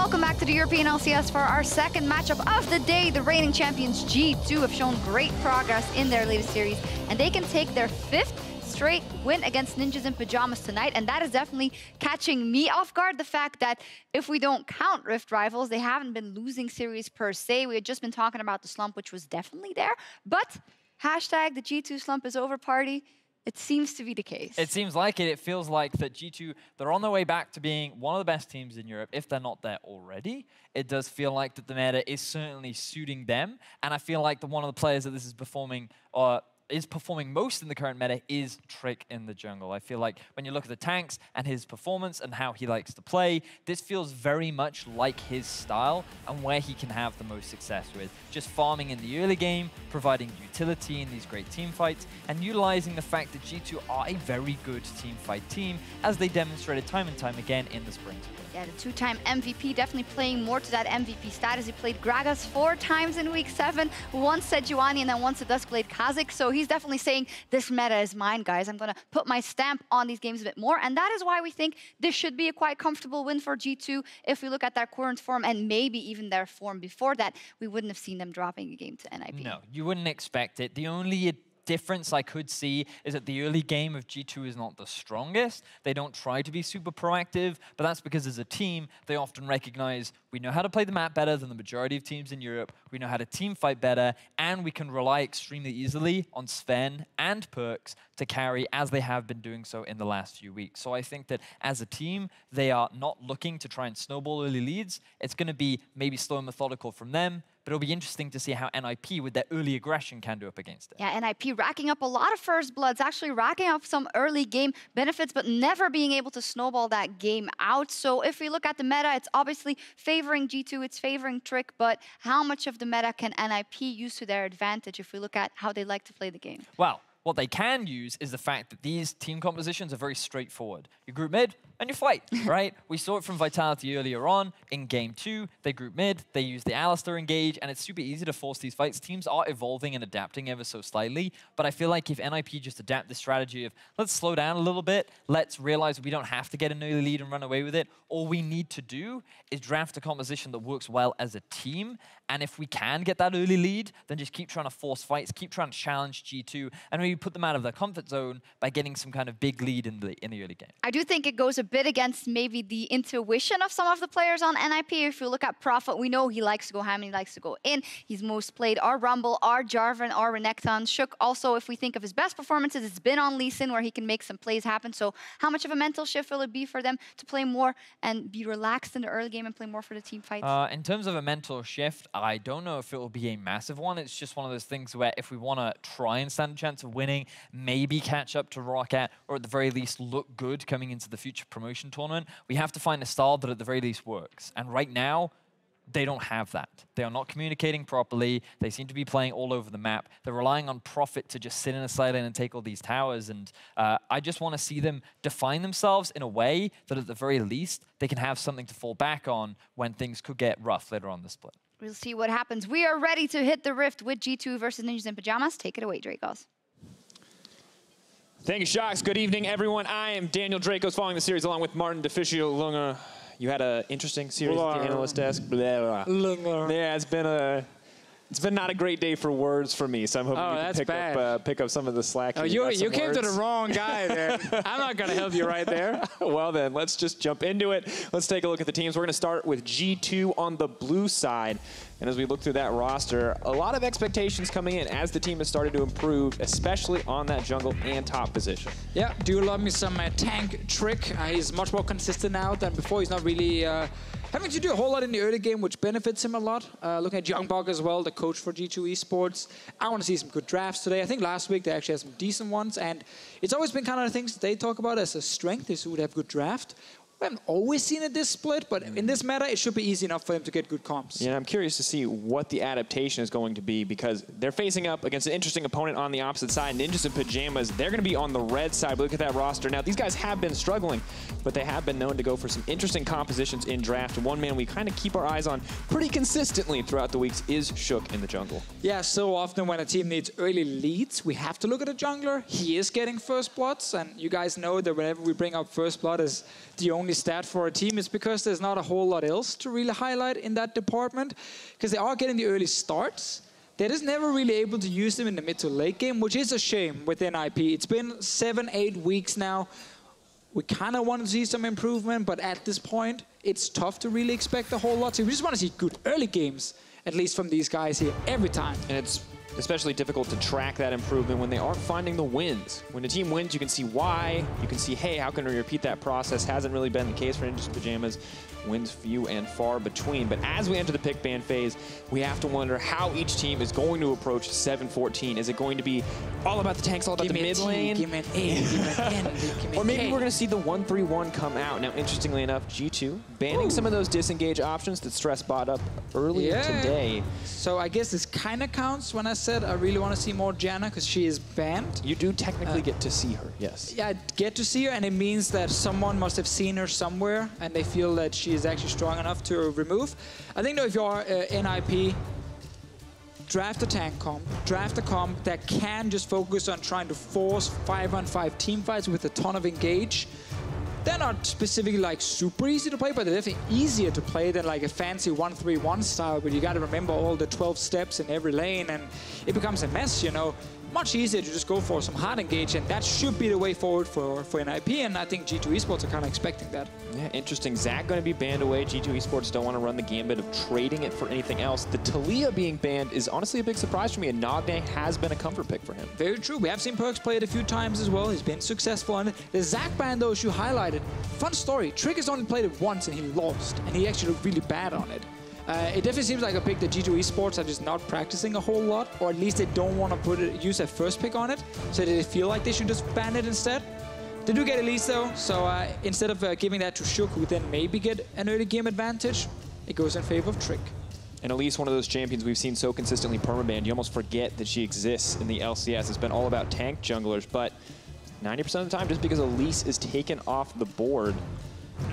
welcome back to the European LCS for our second matchup of the day. The reigning champions G2 have shown great progress in their latest series, and they can take their 5th straight win against Ninjas in Pyjamas tonight, and that is definitely catching me off guard. The fact that if we don't count Rift Rivals, they haven't been losing series per se. We had just been talking about the slump, which was definitely there, but hashtag the G2 slump is over party. It seems to be the case. It seems like it. It feels like that G2, they're on their way back to being one of the best teams in Europe, if they're not there already. It does feel like that the meta is certainly suiting them, and I feel like one of the players that this is performing most in the current meta is Trick in the jungle. I feel like when you look at the tanks and his performance and how he likes to play, this feels very much like his style and where he can have the most success with. Just farming in the early game, providing utility in these great team fights, and utilizing the fact that G2 are a very good team fight team, as they demonstrated time and time again in the spring. Yeah, the 2-time MVP definitely playing more to that MVP status. He played Gragas 4 times in week 7, once Sejuani and then once at Duskblade Kha'Zix. So he's definitely saying, this meta is mine, guys. I'm going to put my stamp on these games a bit more. And that is why we think this should be a quite comfortable win for G2. If we look at their current form and maybe even their form before that, we wouldn't have seen them dropping a game to NIP. No, you wouldn't expect it. The only difference I could see is that the early game of G2 is not the strongest. They don't try to be super proactive, but that's because as a team, they often recognize we know how to play the map better than the majority of teams in Europe, we know how to team fight better, and we can rely extremely easily on Zven and Perkz to carry, as they have been doing so in the last few weeks. So I think that as a team, they are not looking to try and snowball early leads. It's going to be maybe slow and methodical from them, but it'll be interesting to see how NIP, with their early aggression, can do up against it. Yeah, NIP racking up a lot of first bloods, actually racking up some early game benefits, but never being able to snowball that game out. So if we look at the meta, it's obviously favoring G2, it's favoring Trick, but how much of the meta can NIP use to their advantage if we look at how they like to play the game? Well, what they can use is the fact that these team compositions are very straightforward. You group mid, and you fight, right? We saw it from Vitality earlier on. In Game 2, they group mid, they use the Alistar engage, and it's super easy to force these fights. Teams are evolving and adapting ever so slightly, but I feel like if NIP just adapt the strategy of, let's slow down a little bit, let's realize we don't have to get an early lead and run away with it. All we need to do is draft a composition that works well as a team, and if we can get that early lead, then just keep trying to force fights, keep trying to challenge G2, and maybe put them out of their comfort zone by getting some kind of big lead in the early game. I do think it goes a bit against maybe the intuition of some of the players on NIP. If you look at Prophet, we know he likes to go ham and he likes to go in. He's most played our Rumble, our Jarvan, our Renekton. Sjokz also, if we think of his best performances, it's been on Lee Sin where he can make some plays happen. So how much of a mental shift will it be for them to play more and be relaxed in the early game and play more for the team fights? In terms of a mental shift, I don't know if it will be a massive one. It's just one of those things where if we want to try and stand a chance of winning, maybe catch up to Rocket, or at the very least look good coming into the future promotion tournament, we have to find a style that at the very least works. And right now, they don't have that. They are not communicating properly. They seem to be playing all over the map. They're relying on Prophet to just sit in a side lane and take all these towers. And I just want to see them define themselves in a way that at the very least, they can have something to fall back on when things could get rough later on the split. We'll see what happens. We are ready to hit the Rift with G2 versus Ninjas in Pyjamas. Take it away, Drakos. Thank you, Sjokz. Good evening, everyone. I am Daniel Drakos, following the series along with Martin Deficio. You had an interesting series at the analyst desk. Blah, blah. Yeah, it's been not a great day for words for me, so I'm hoping you can pick up some of the slack. Oh, you came to the wrong guy there. I'm not going to help you right there. Well then, let's just jump into it. Let's take a look at the teams. We're going to start with G2 on the blue side. And as we look through that roster, a lot of expectations coming in as the team has started to improve, especially on that jungle and top position. Yeah, do love me some tank Trick. He's much more consistent now than before. He's not really having to do a whole lot in the early game, which benefits him a lot. Looking at Youngbog as well, the coach for G2 Esports. I want to see some good drafts today. I think last week they actually had some decent ones, and it's always been kind of the things that they talk about as a strength, is who would have good draft. We haven't always seen it this split, but in this meta, it should be easy enough for him to get good comps. Yeah, I'm curious to see what the adaptation is going to be, because they're facing up against an interesting opponent on the opposite side. Ninjas in Pyjamas, they're going to be on the red side. Look at that roster. Now, these guys have been struggling, but they have been known to go for some interesting compositions in draft. One man we kind of keep our eyes on pretty consistently throughout the weeks is Sjokz in the jungle. Yeah, so often when a team needs early leads, we have to look at a jungler. He is getting first bloods, and you guys know that whenever we bring up first blood as the only only stat for a team is because there's not a whole lot else to really highlight in that department. Because they are getting the early starts. They're just never really able to use them in the mid to late game, which is a shame with NIP. It's been 7-8 weeks now. We kind of want to see some improvement, but at this point, it's tough to really expect a whole lot. So we just want to see good early games, at least from these guys here, every time. And it's especially difficult to track that improvement when they aren't finding the wins. When a team wins, you can see why. You can see, hey, how can we repeat that process? Hasn't really been the case for Ninjas in Pyjamas. Wins few and far between. But as we enter the pick ban phase, we have to wonder how each team is going to approach 7-14. Is it going to be all about the tanks, all about the mid lane? Give me an A, give me an N, give me Or maybe K. we're going to see the 1-3-1 come out. Now, interestingly enough, G2 banning some of those disengage options that Stress bought up earlier today. So I guess this kind of counts when I said I really want to see more Janna because she is banned. You do technically get to see her, yes. Yeah, I get to see her, and it means that someone must have seen her somewhere, and they feel that she is actually strong enough to remove. I think, though, if you are NIP, draft a tank comp, draft a comp that can just focus on trying to force 5-on-5 team fights with a ton of engage. They're not specifically like super easy to play, but they're definitely easier to play than like a fancy 1-3-1 style, but you got to remember all the 12 steps in every lane, and it becomes a mess, you know. Much easier to just go for some hard engage, and that should be the way forward for NIP, and I think G2 Esports are kind of expecting that. Yeah, interesting. Zach going to be banned away. G2 Esports don't want to run the gambit of trading it for anything else. The Talia being banned is honestly a big surprise for me, and Nagne has been a comfort pick for him. Very true. We have seen Perkz play it a few times as well. He's been successful on it. The Zach ban, though, as you highlighted, fun story. Trick has only played it once, and he lost, and he actually looked really bad on it. It definitely seems like a pick that G2 Esports are just not practicing a whole lot, or at least they don't want to use their first pick on it, so they feel like they should just ban it instead. They do get Elise, though, so instead of giving that to Sjokz, who then maybe get an early game advantage, it goes in favor of Trick. And Elise, one of those champions we've seen so consistently permabanned, you almost forget that she exists in the LCS. It's been all about tank junglers, but 90% of the time, just because Elise is taken off the board.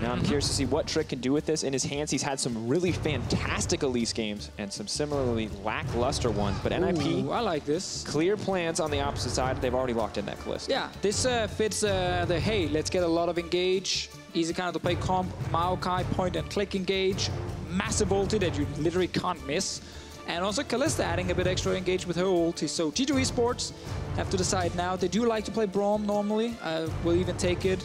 Now I'm curious to see what Trick can do with this. In his hands, he's had some really fantastic Elise games and some similarly lackluster ones. But NIP, Ooh, I like this. Clear plans on the opposite side. They've already locked in that Kalista. Yeah, this fits the, hey, let's get a lot of engage. Easy kind of to play comp. Maokai point and click engage. Massive ulti that you literally can't miss. And also Kalista adding a bit extra engage with her ulti. So G2 Esports have to decide now. They do like to play Braum normally. We'll even take it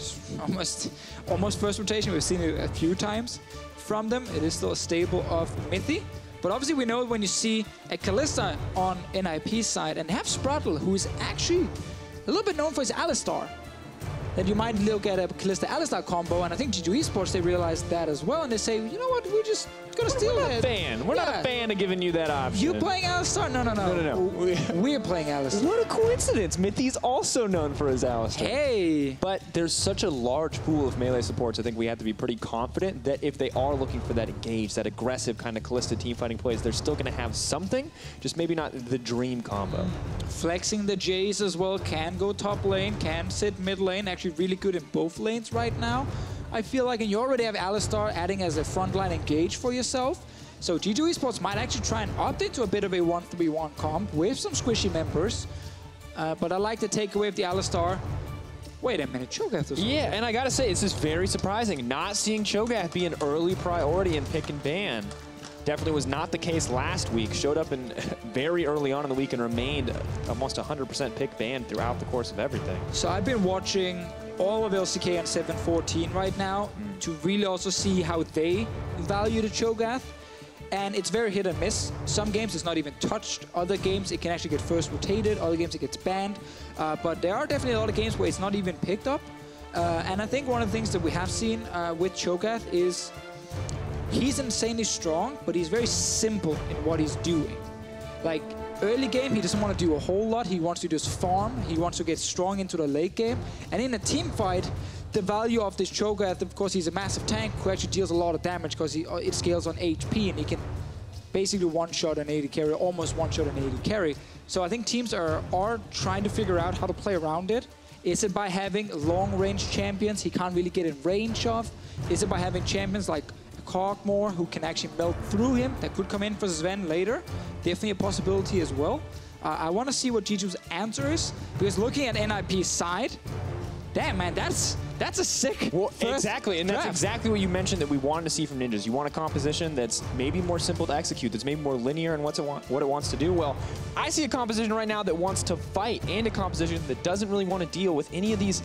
almost first rotation. We've seen it a few times from them. It is still a stable of Mithy. But obviously we know when you see a Kalista on NIP's side and have Sprattel, who is actually a little bit known for his Alistar, that you might look at a Kalista Alistar combo, and I think G2 Esports, they realized that as well, and they say, you know what, we're just gonna steal that. We're not a fan of giving you that option. You playing Alistar? No. We're playing Alistar. What a coincidence. Mithy's also known for his Alistar. Hey! But there's such a large pool of melee supports, I think we have to be pretty confident that if they are looking for that engage, that aggressive kind of Kalista team fighting plays, they're still gonna have something, just maybe not the dream combo. Flexing the Jayce as well, can go top lane, can sit mid lane, actually really good in both lanes right now. I feel like, and you already have Alistar adding as a frontline engage for yourself. So G2 Esports might actually try and opt into a bit of a 1-3-1 comp with some squishy members. But I like the takeaway of the Alistar. Wait a minute, Cho'gath is Yeah, and I gotta say, it's just very surprising not seeing Cho'gath be an early priority in pick and ban. Definitely was not the case last week. Showed up in very early on in the week and remained almost 100% pick ban throughout the course of everything. So I've been watching all of LCK on 7-14 right now to really also see how they value the Cho'gath. And it's very hit and miss. Some games it's not even touched. Other games it can actually get first rotated. Other games it gets banned. But there are definitely a lot of games where it's not even picked up. And I think one of the things that we have seen with Cho'gath is he's insanely strong, but he's very simple in what he's doing. Like, early game, he doesn't want to do a whole lot. He wants to just farm. He wants to get strong into the late game. And in a team fight, the value of this Cho'gath, of course, he's a massive tank who actually deals a lot of damage because it scales on HP, and he can basically one-shot an AD carry, almost one-shot an AD carry. So I think teams are trying to figure out how to play around it. Is it by having long-range champions he can't really get in range of? Is it by having champions like Cogmore, who can actually melt through him, that could come in for Zven later? Definitely a possibility as well. I want to see what G2's answer is, because looking at NIP's side, damn, man, that's a sick exactly, and that's exactly what you mentioned that we wanted to see from Ninjas. You want a composition that's maybe more simple to execute, that's maybe more linear in what it wants to do. Well, I see a composition right now that wants to fight, and a composition that doesn't really want to deal with any of these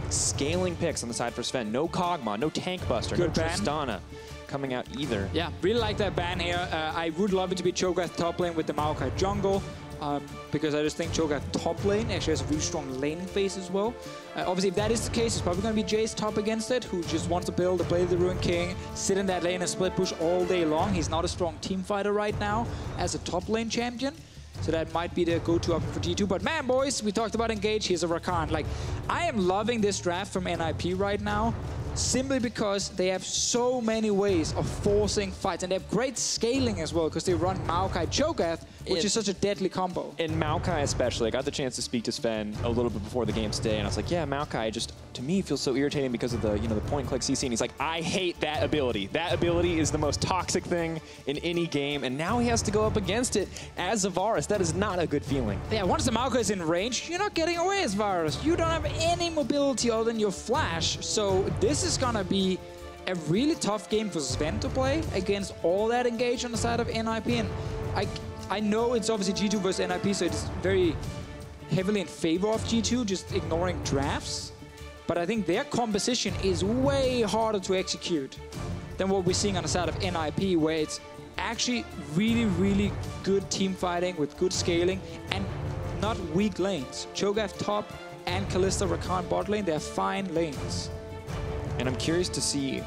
scaling picks on the side for Zven. No Kog'Maw, no Tank Buster, no Tristana coming out either. Yeah, really like that ban here. I would love it to be Cho'gath top lane with the Maokai jungle. Because I just think Cho'gath top lane actually has a really strong laning phase as well. Obviously, if that is the case, it's probably going to be Jayce top against it, who just wants to build, to play the Ruined King, sit in that lane and split push all day long. He's not a strong team fighter right now as a top lane champion. So that might be the go-to option for G2. But man, boys, we talked about Engage. Here's a Rakan. Like, I am loving this draft from NIP right now, simply because they have so many ways of forcing fights. And they have great scaling as well, because they run Maokai Cho'gath, which is such a deadly combo. In Maokai especially, I got the chance to speak to Zven a little bit before the game today, and I was like, yeah, Maokai just, to me, feels so irritating because of the, the point-and-click CC, and he's like, I hate that ability. That ability is the most toxic thing in any game, and now he has to go up against it as a Varus. That is not a good feeling. Yeah, once the Maokai is in range, you're not getting away as Varus. You don't have any mobility other than your flash, so this is gonna be a really tough game for Zven to play against all that Engage on the side of NIP, and I know it's obviously G2 versus NIP, so it's very heavily in favor of G2, just ignoring drafts. But I think their composition is way harder to execute than what we're seeing on the side of NIP, where it's actually really, really good team fighting with good scaling and not weak lanes. Cho'gath top and Kalista Rakan bot lane, they're fine lanes. And I'm curious to see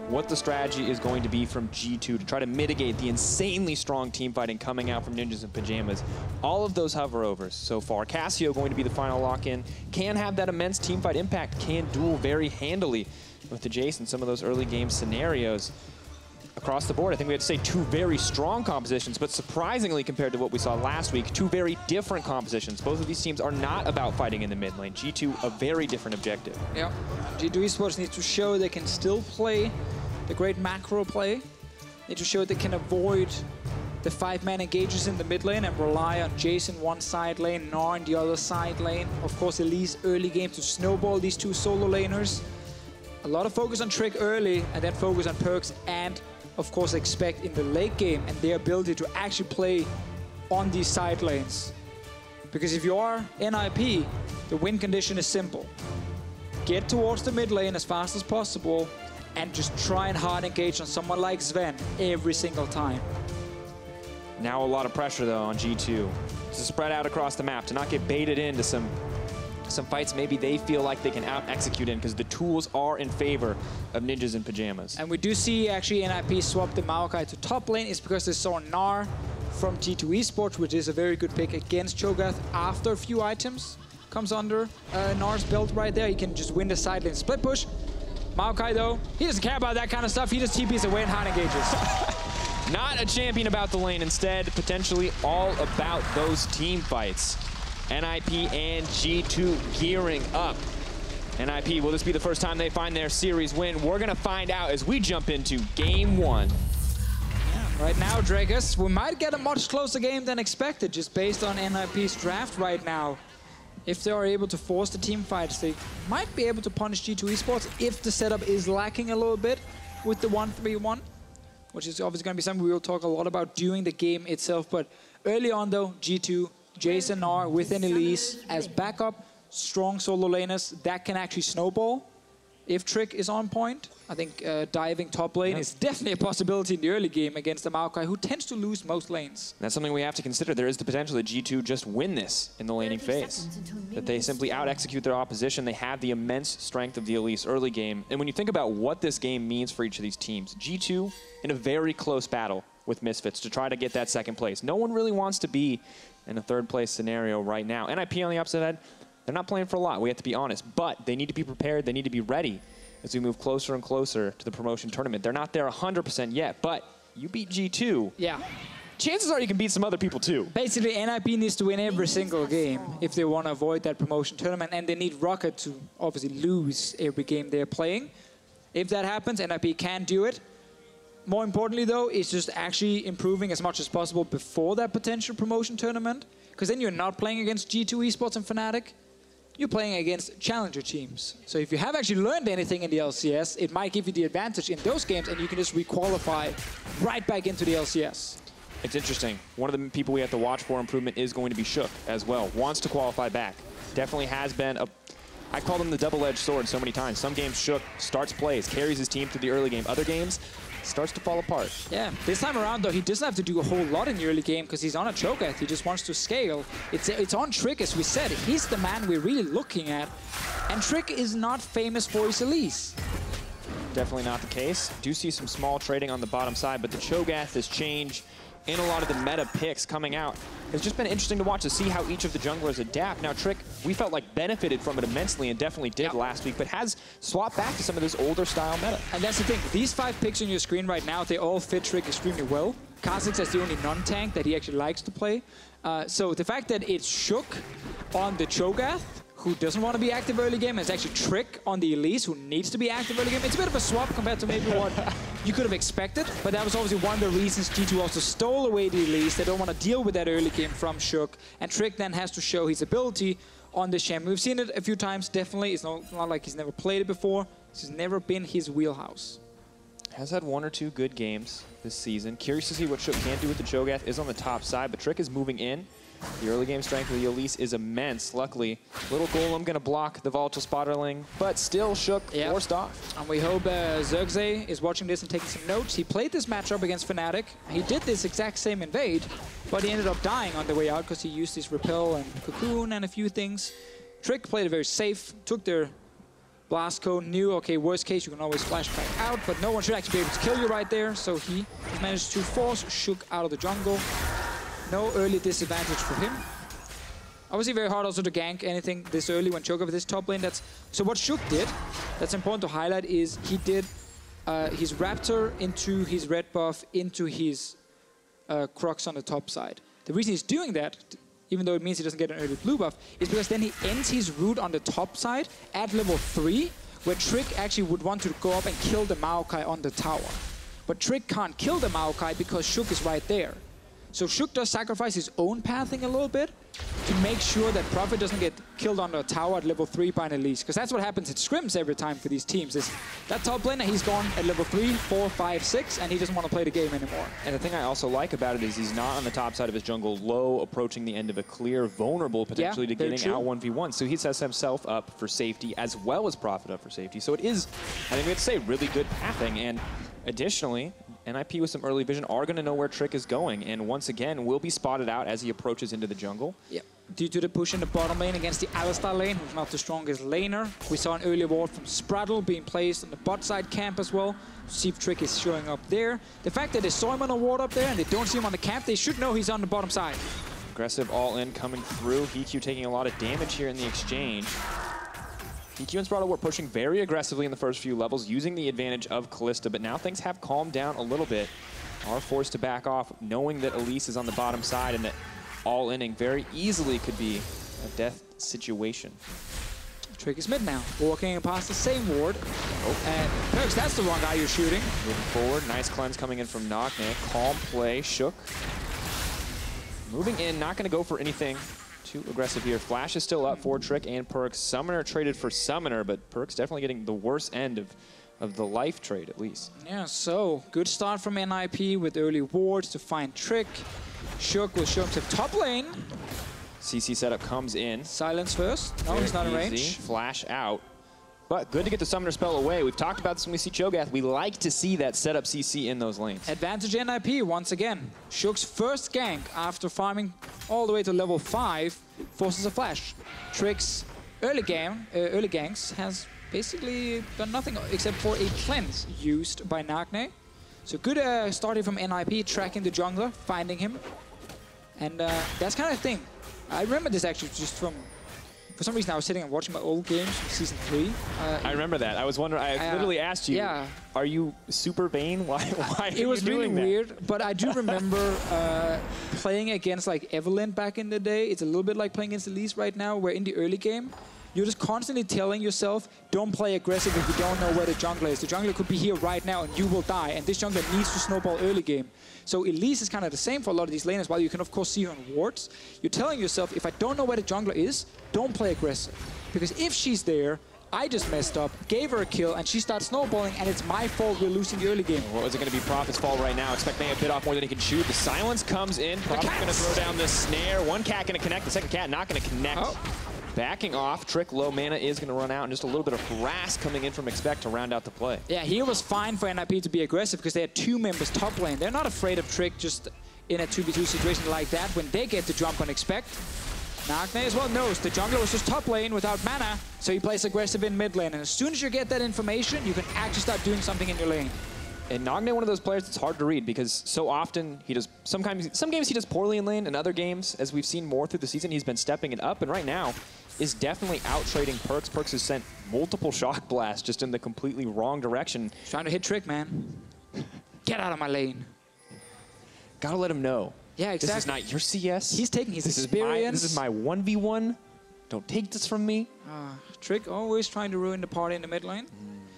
what the strategy is going to be from G2 to try to mitigate the insanely strong team fighting coming out from Ninjas in Pyjamas. All of those hover-overs so far. Cassio going to be the final lock-in. Can have that immense team fight impact. Can duel very handily with the Jayce in some of those early game scenarios. Across the board, I think we have to say two very strong compositions, but surprisingly, compared to what we saw last week, two very different compositions. Both of these teams are not about fighting in the mid lane. G2, a very different objective. Yeah, G2 Esports needs to show they can still play the great macro play. They need to show they can avoid the 5-man engages in the mid lane and rely on Jayce in one side lane, Gnar in the other side lane. Of course, Elise early game to snowball these two solo laners. A lot of focus on Trick early, and then focus on Perkz, and of course expect in the late game and their ability to actually play on these side lanes. Because if you are NIP, the win condition is simple. Get towards the mid lane as fast as possible and just try and hard engage on someone like Zven every single time. Now a lot of pressure though on G2 to spread out across the map, to not get baited into some fights maybe they feel like they can out-execute in, because the tools are in favor of Ninjas in Pyjamas. And we do see actually NIP swap the Maokai to top lane. It's because they saw Gnar from G2 Esports, which is a very good pick against Cho'gath after a few items comes under Gnar's belt right there. He can just win the side lane split push. Maokai though, he doesn't care about that kind of stuff. He just TPs away and hard engages. Not a champion about the lane, instead potentially all about those team fights. NIP and G2 gearing up. NIP, will this be the first time they find their series win? We're gonna find out as we jump into game one. Yeah, right now, Drakos, we might get a much closer game than expected, just based on NIP's draft right now. If they are able to force the team fights, they might be able to punish G2 Esports if the setup is lacking a little bit with the 1-3-1, which is obviously gonna be something we will talk a lot about during the game itself. But early on though, G2, Jayce and Gnar with an Elise as backup, strong solo laners that can actually snowball if Trick is on point. I think diving top lane is definitely a possibility in the early game against the Maokai, who tends to lose most lanes. That's something we have to consider. There is the potential that G2 just win this in the laning phase. That they simply out-execute their opposition. They have the immense strength of the Elise early game. And when you think about what this game means for each of these teams, G2 in a very close battle with Misfits to try to get that second place. No one really wants to be in a third place scenario right now. NIP on the opposite end, they're not playing for a lot, we have to be honest, but they need to be prepared, they need to be ready as we move closer and closer to the promotion tournament. They're not there 100% yet, but you beat G2. Yeah. Chances are you can beat some other people too. Basically, NIP needs to win every single game if they want to avoid that promotion tournament, and they need Rocket to obviously lose every game they're playing. If that happens, NIP can do it. More importantly, though, is just actually improving as much as possible before that potential promotion tournament. Because then you're not playing against G2 Esports and Fnatic. you're playing against challenger teams. So if you have actually learned anything in the LCS, it might give you the advantage in those games, and you can just re-qualify right back into the LCS. It's interesting. One of the people we have to watch for improvement is going to be Sjokz as well. Wants to qualify back. Definitely has been a... I called him the double-edged sword so many times. Some games Sjokz starts plays, carries his team through the early game. Other games starts to fall apart. Yeah, this time around though, he doesn't have to do a whole lot in the early game because he's on a Cho'gath. He just wants to scale. It's on Trick, as we said. He's the man we're really looking at. And Trick is not famous for his Elise. Definitely not the case. Do see some small trading on the bottom side, but the Cho'gath has changed in a lot of the meta picks coming out. It's just been interesting to watch to see how each of the junglers adapt. Now, Trick, we felt like benefited from it immensely and definitely did last week, but has swapped back to some of this older style meta. And that's the thing. These 5 picks on your screen right now, they all fit Trick extremely well. Kha'Zix is the only non-tank that he actually likes to play. So the fact that it's Sjokz on the Cho'gath, who doesn't want to be active early game, and it's actually Trick on the Elise, who needs to be active early game. It's a bit of a swap compared to maybe what you could have expected, but that was obviously one of the reasons G2 also stole away the Elise. They don't want to deal with that early game from Sjokz, and Trick then has to show his ability on this champion. We've seen it a few times, definitely. It's not like he's never played it before. This has never been his wheelhouse. Has had 1 or 2 good games this season. Curious to see what Sjokz can do with the Cho'gath. Is on the top side, but Trick is moving in. The early game strength of the Elise is immense. Luckily, little Golem going to block the volatile spotterling, but still Sjokz forced off. And we hope Sjokz is watching this and taking some notes. He played this matchup against Fnatic. He did this exact same invade, but he ended up dying on the way out because he used his repel and cocoon and a few things. Trick played it very safe, took their blast cone, knew, okay, worst case, you can always flash back out, but no one should actually be able to kill you right there. So he managed to force Sjokz out of the jungle. No early disadvantage for him. Obviously very hard also to gank anything this early when Cho'gath with this top lane. So what Sjokz did, that's important to highlight, is he did his Raptor into his red buff into his Crux on the top side. The reason he's doing that, even though it means he doesn't get an early blue buff, is because then he ends his root on the top side at level 3, where Trick actually would want to go up and kill the Maokai on the tower. But Trick can't kill the Maokai because Sjokz is right there. So Sjokz does sacrifice his own pathing a little bit to make sure that Prophet doesn't get killed on the tower at level 3 by an Elise. Because that's what happens at scrims every time for these teams. Is that top laner, he's gone at level 3, 4, 5, 6, and he doesn't want to play the game anymore. And the thing I also like about it is he's not on the top side of his jungle low, approaching the end of a clear, vulnerable potentially to getting out 1v1. So he sets himself up for safety as well as Prophet up for safety. So it is, I think we have to say, really good pathing. And additionally, NIP with some early vision are going to know where Trick is going, and once again will be spotted out as he approaches into the jungle. Yep. Due to the push in the bottom lane against the Alistar lane, who's not the strongest laner. We saw an early ward from Sprattel being placed on the bot side camp as well. See if Trick is showing up there. The fact that they saw him on a ward up there and they don't see him on the camp, they should know he's on the bottom side. Aggressive all-in coming through. HeaQ taking a lot of damage here in the exchange. HeaQ and Sprattel were pushing very aggressively in the first few levels, using the advantage of Kalista, but now things have calmed down a little bit. Are forced to back off, knowing that Elise is on the bottom side and that all-inning very easily could be a death situation. Trick is mid now, walking past the same ward. And Perkz, that's the wrong guy you're shooting. Moving forward, nice cleanse coming in from Nagne. Calm play, Sjokz. Moving in, not going to go for anything too aggressive here. Flash is still up for Trick and Perkz. Summoner traded for Summoner, but Perkz definitely getting the worst end of the life trade, at least. Yeah, so good start from NIP with early wards to find Trick. Sjokz will show himself top lane. CC setup comes in. Silence first. No, he's not in range. Flash out. But good to get the Summoner spell away. We've talked about this when we see Cho'gath. We like to see that setup CC in those lanes. Advantage NIP once again. Sjokz's first gank after farming all the way to level 5 forces a flash. Trick's early ganks has basically done nothing except for a cleanse used by Nagne. So good starting from NIP, tracking the jungler, finding him. And that's kind of thing. I remember this actually just from... For some reason, I was sitting and watching my old games from Season 3. I remember that. I was wondering, I literally asked you, are you super Bane? Why are you doing that? It was really weird, but I do remember playing against like Evelyn back in the day. It's a little bit like playing against Elise right now, where in the early game, you're just constantly telling yourself, don't play aggressive if you don't know where the jungler is. The jungler could be here right now and you will die, and this jungler needs to snowball early game. So Elise is kind of the same for a lot of these laners. While you can of course see her on wards, you're telling yourself, if I don't know where the jungler is, don't play aggressive. Because if she's there, I just messed up, gave her a kill, and she starts snowballing, and it's my fault we're losing the early game. What is it going to be Prophet's fault right now? Expect may have bit off more than he can chew. The silence comes in. Prophet's going to throw down the snare. One cat going to connect. The second cat not going to connect. Backing off. Trick low mana is going to run out, and just a little bit of harass coming in from Expect to round out the play. Yeah, here was fine for NIP to be aggressive because they had 2 members top lane. They're not afraid of Trick just in a 2v2 situation like that when they get to jump on Expect. Nagne as well knows the jungler was just top lane without mana, so he plays aggressive in mid lane. And as soon as you get that information, you can actually start doing something in your lane. And Nagne, one of those players that's hard to read because so often he does, some games he does poorly in lane, and other games, as we've seen more through the season, he's been stepping it up, and right now is definitely out-trading Perkz. Perkz has sent multiple shock blasts just in the completely wrong direction. He's trying to hit Trick, man. Get out of my lane. Gotta let him know. Yeah, exactly. This is not your CS. He's taking his experience. This is my 1v1. Don't take this from me. Trick always trying to ruin the party in the mid lane.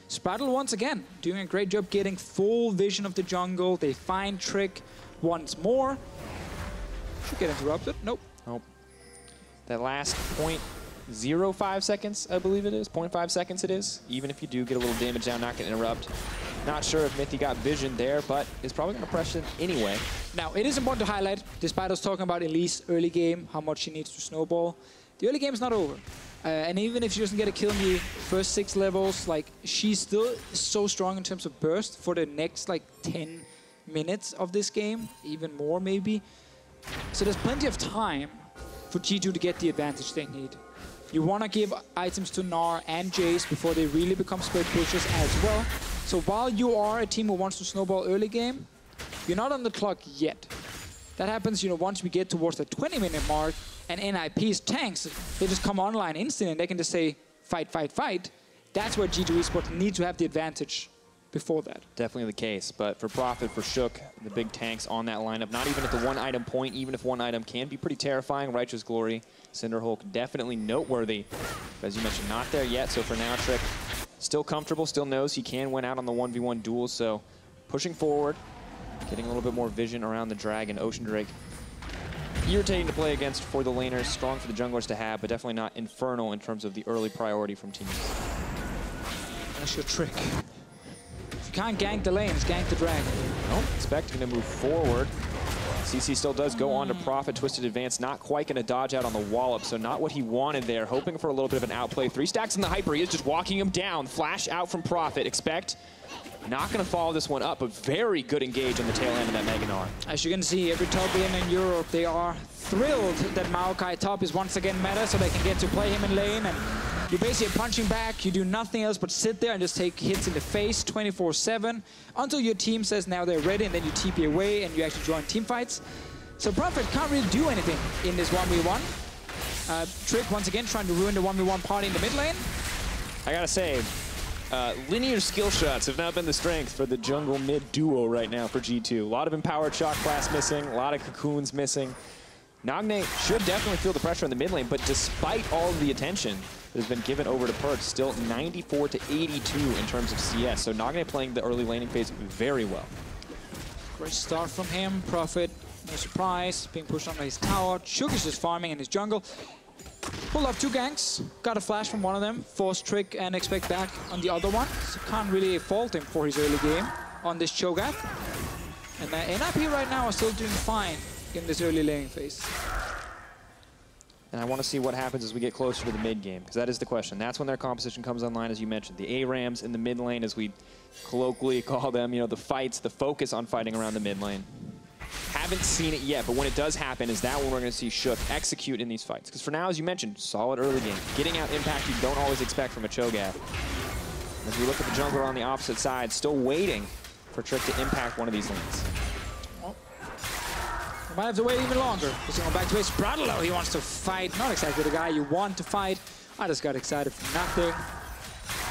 Sprattel once again doing a great job getting full vision of the jungle. They find Trick once more. Should get interrupted. Nope. Nope. That last 0.05 seconds, I believe it is. 0.5 seconds it is. Even if you do get a little damage down, not going to interrupt. Not sure if Mithy got vision there, but is probably going to press it anyway. Now, it is important to highlight, despite us talking about Elise early game, how much she needs to snowball, the early game is not over. And even if she doesn't get a kill in the first 6 levels, like, she's still so strong in terms of burst for the next, like, 10 minutes of this game, even more maybe. So there's plenty of time for G2 to get the advantage they need. You want to give items to Gnar and Jayce before they really become split pushers as well. So while you are a team who wants to snowball early game, you're not on the clock yet. That happens, you know, once we get towards the 20-minute mark, and NIP's tanks, they just come online instantly and they can just say, fight, fight, fight. That's where G2 Esports need to have the advantage before that. Definitely the case, but for Prophet, for Sjokz, the big tanks on that lineup, not even at the 1 item point, even if 1 item can be pretty terrifying. Righteous Glory, Cinderhulk, definitely noteworthy. As you mentioned, not there yet, so for now, Trick still comfortable, still knows he can win out on the 1v1 duel, so pushing forward, getting a little bit more vision around the Dragon. Ocean Drake, irritating to play against for the laners, strong for the junglers to have, but definitely not infernal in terms of the early priority from teams. That's your Trick. If you can't gank the lanes, gank the Dragon. Nope, expecting to move forward. CC still does go on to Prophet, twisted advance, not quite going to dodge out on the wallop, so not what he wanted there, hoping for a little bit of an outplay. 3 stacks in the Hyper, he is just walking him down. Flash out from Prophet, Expect not going to follow this one up, but very good engage on the tail end of that Mega Gnar. As you can see, every top lane in Europe, they are thrilled that Maokai top is once again meta, so they can get to play him in lane, and you're basically punching back. You do nothing else but sit there and just take hits in the face 24/7 until your team says now they're ready, and then you TP away and you actually join team fights. So Prophet can't really do anything in this 1v1. Trick once again trying to ruin the 1v1 party in the mid lane. I gotta say, linear skill shots have not been the strength for the jungle mid duo right now for G2. A lot of empowered shock blast missing, a lot of cocoons missing. Nagne should definitely feel the pressure in the mid lane, but despite all of the attention that has been given over to Perkz, still 94-82 in terms of CS. So Nagne playing the early laning phase very well. Great start from him. Prophet, no surprise, being pushed onto his tower. Sjokz is just farming in his jungle. Pulled off 2 ganks, got a flash from one of them, forced Trick and Expect back on the other one. So can't really fault him for his early game on this Cho'gath. And NIP right now are still doing fine in this early laning phase. And I want to see what happens as we get closer to the mid game, because that is the question. That's when their composition comes online, as you mentioned. The ARAMs in the mid lane, as we colloquially call them, you know, the fights, the focus on fighting around the mid lane. Haven't seen it yet, but when it does happen, is that when we're going to see Sjokz execute in these fights? Because for now, as you mentioned, solid early game. Getting out impact you don't always expect from a Cho'gath. As we look at the jungler on the opposite side, still waiting for Trick to impact one of these lanes. Well, we might have to wait even longer. He's going back to his sprattel. He wants to fight. Not exactly the guy you want to fight. I just got excited for nothing.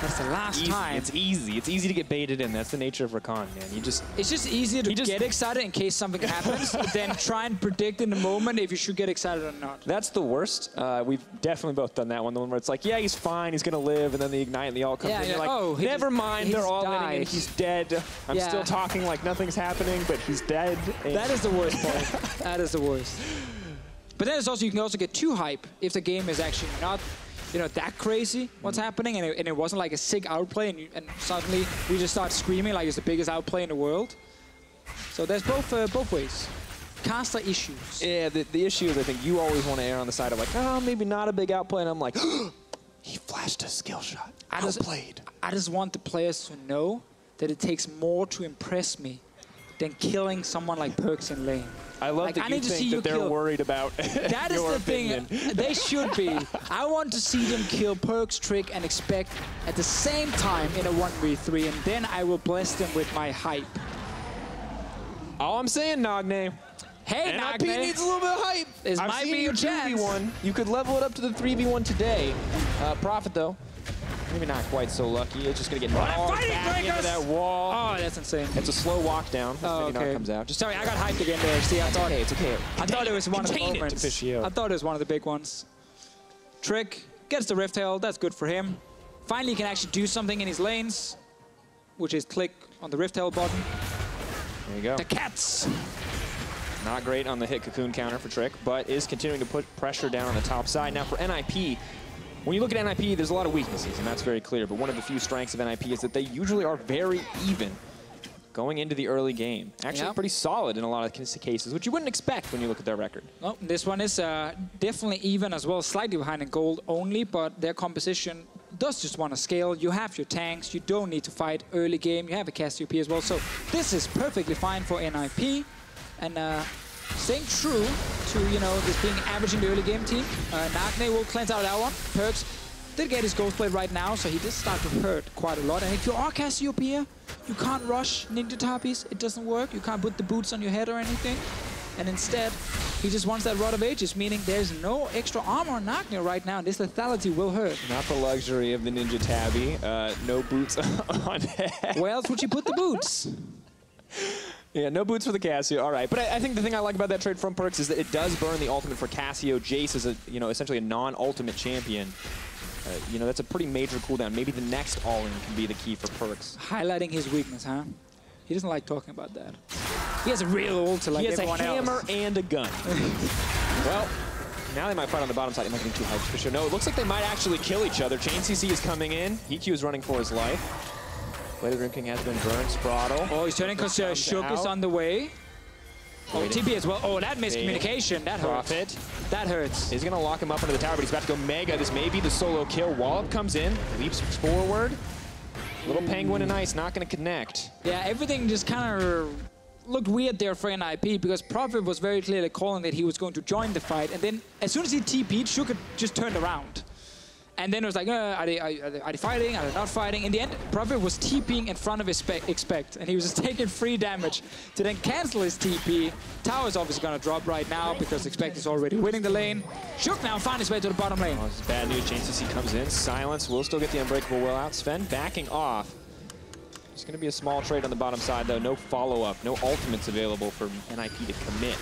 That's the last time. It's easy. It's easy to get baited in. That's the nature of Rakan, man. It's just easier to get excited in case something happens than try and predict in the moment if you should get excited or not. That's the worst. We've definitely both done that one. The one where it's like, yeah, he's fine, he's gonna live, and then the ignite and the ult comes in. You're like, oh, never mind, they're all in and he's dead. I'm still talking like nothing's happening, but he's dead. That is the worst part. That is the worst. But then it's also, you can also get too hype if the game is actually not, you know, that crazy what's happening, and it wasn't like a sick outplay, and suddenly we just start screaming like it's the biggest outplay in the world. So there's both ways. Caster issues. Yeah, the issue is I think you always want to err on the side of like, oh, maybe not a big outplay, and I'm like, he flashed a skill shot. Outplayed. I just want the players to know that it takes more to impress me than killing someone like Perkz in lane. I love that you think that they're worried about that is the thing. They should be. I want to see them kill Perkz, Trick, and Expect at the same time in a 1v3, and then I will bless them with my hype. All I'm saying, Nagne. Hey, Nagne. NIP needs a little bit of hype. This might be your chance. 2v1. You could level it up to the 3v1 today. Profit, though. Maybe not quite so lucky. It's just going to get back into that wall. Oh, that's insane. It's a slow walk down. Oh, okay. Comes out. Sorry, I got hyped again there. See, I thought it's okay. I thought it was one of the moments. Deficio. I thought it was one of the big ones. Trick gets the Rift Herald. That's good for him. Finally, he can actually do something in his lanes, which is click on the Rift Herald button. There you go. The cats. Not great on the hit cocoon counter for Trick, but is continuing to put pressure down on the top side. Now for NIP, when you look at NIP, there's a lot of weaknesses, and that's very clear. But one of the few strengths of NIP is that they usually are very even going into the early game. Actually pretty solid in a lot of cases, which you wouldn't expect when you look at their record. Well, this one is definitely even as well, slightly behind in gold only, but their composition does just want to scale. You have your tanks. You don't need to fight early game. You have a Cassiopeia as well. So this is perfectly fine for NIP. And staying true to, you know, this being average in the early game team. Nagne will cleanse out that one. Perkz did get his Ghost Blade right now, so he did start to hurt quite a lot. And if you are Cassiopeia, you can't rush Ninja Tapis. It doesn't work. You can't put the boots on your head or anything. And instead, he just wants that Rod of Ages, meaning there's no extra armor on Nagne right now, and this lethality will hurt. Not the luxury of the Ninja Tabby. No boots on head. Where else would you put the boots? Yeah, no boots for the Cassio. All right, but I think the thing I like about that trade from Perkz is that it does burn the ultimate for Cassio. Jayce is a, you know, essentially a non-ultimate champion. You know, that's a pretty major cooldown. Maybe the next all-in can be the key for Perkz. Highlighting his weakness, huh? He doesn't like talking about that. He has a real ult like everyone else. He has a hammer and a gun. Well, now they might fight on the bottom side. They might get too hyped for sure. No, it looks like they might actually kill each other. Chain CC is coming in. HeaQ is running for his life. Blade of the Dream King has been burned. Sprattel. Oh, he's turning because Sjokz is on the way. Oh, TP as well. Oh, that miscommunication. That hurts. That hurts. He's going to lock him up under the tower, but he's about to go mega. This may be the solo kill. Wallop comes in, leaps forward. Little Penguin and Ice not going to connect. Yeah, everything just kind of looked weird there for NIP because Prophet was very clearly calling that he was going to join the fight. And then as soon as he TP'd, Sjokz just turned around. And then it was like, are they fighting? Are they not fighting? In the end, Prophet was TPing in front of Expect, and he was just taking free damage to then cancel his TP. Tower's obviously going to drop right now because Expect is already winning the lane. Sjokz now found his way to the bottom lane. Oh, this is bad news. Chain CC comes in. Silence will still get the Unbreakable Will out. Zven backing off. It's going to be a small trade on the bottom side, though. No follow-up, no ultimates available for NIP to commit.